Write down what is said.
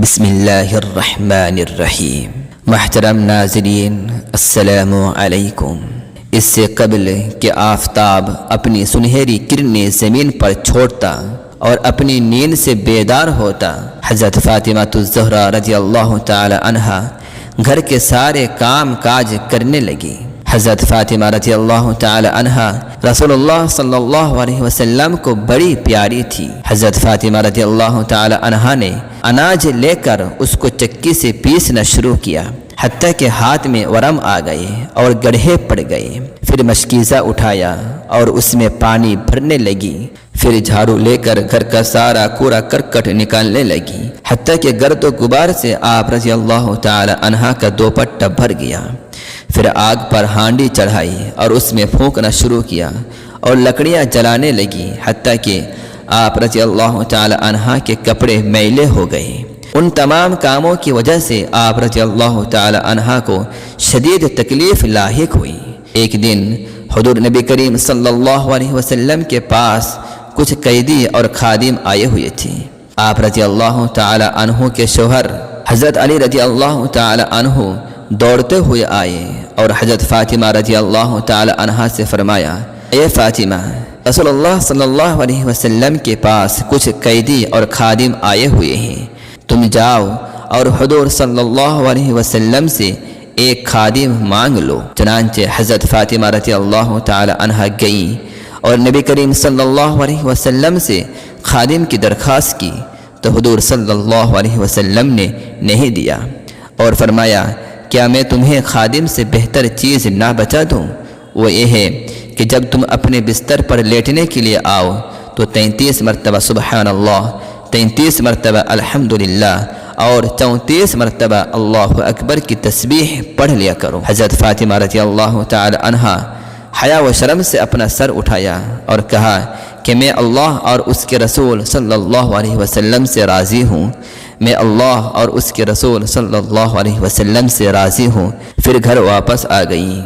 بسم اللہ الرحمن الرحیم۔ محترم ناظرین، السلام علیکم۔ اس سے قبل کہ آفتاب اپنی سنہری کرنیں زمین پر چھوڑتا اور اپنی نیند سے بیدار ہوتا، حضرت فاطمہ الزہرا رضی اللہ تعالی عنہا گھر کے سارے کام کاج کرنے لگی۔ حضرت فاطمہ رضی اللہ تعالی عنہا رسول اللہ صلی اللہ علیہ وسلم کو بڑی پیاری تھی۔ حضرت فاطمہ رضی اللہ تعالی عنہا نے اناج لے کر اس کو چکی سے پیسنا شروع کیا، حتیٰ کہ ہاتھ میں ورم آ گئے اور گڑھے پڑ گئے۔ پھر مشکیزہ اٹھایا اور اس میں پانی بھرنے لگی۔ پھر جھاڑو لے کر گھر کا سارا کوڑا کرکٹ نکالنے لگی، حتیٰ کہ گرد و غبار سے آپ رضی اللہ تعالی عنہا کا دوپٹہ بھر گیا۔ پھر آگ پر ہانڈی چڑھائی اور اس میں پھونکنا شروع کیا اور لکڑیاں جلانے لگی، حتیٰ کہ آپ رضی اللہ تعالی عنہا کے کپڑے میلے ہو گئے۔ ان تمام کاموں کی وجہ سے آپ رضی اللہ تعالی عنہا کو شدید تکلیف لاحق ہوئی۔ ایک دن حضور نبی کریم صلی اللہ علیہ وسلم کے پاس کچھ قیدی اور خادم آئے ہوئے تھے۔ آپ رضی اللہ تعالی عنہ کے شوہر حضرت علی رضی اللہ تعالی عنہ دوڑتے ہوئے آئے اور حضرت فاطمہ رضی اللہ تعالی عنہا سے فرمایا، اے فاطمہ، رسول اللہ صلی اللہ علیہ وسلم کے پاس کچھ قیدی اور خادم آئے ہوئے ہیں، تم جاؤ اور حضور صلی اللہ علیہ وسلم سے ایک خادم مانگ لو۔ چنانچہ حضرت فاطمہ رضی اللہ تعالی عنہا گئی اور نبی کریم صلی اللہ علیہ وسلم سے خادم کی درخواست کی، تو حضور صلی اللہ علیہ وسلم نے نہیں دیا اور فرمایا، کیا میں تمہیں خادم سے بہتر چیز نہ بتا دوں؟ وہ یہ ہے کہ جب تم اپنے بستر پر لیٹنے کے لیے آؤ تو 33 مرتبہ سبحان اللہ، 33 مرتبہ الحمدللہ اور 34 مرتبہ اللہ اکبر کی تسبیح پڑھ لیا کرو۔ حضرت فاطمہ رضی اللہ تعالی عنہا حیا و شرم سے اپنا سر اٹھایا اور کہا کہ میں اللہ اور اس کے رسول صلی اللہ علیہ وسلم سے راضی ہوں، میں اللہ اور اس کے رسول صلی اللہ علیہ وسلم سے راضی ہوں۔ پھر گھر واپس آ گئی۔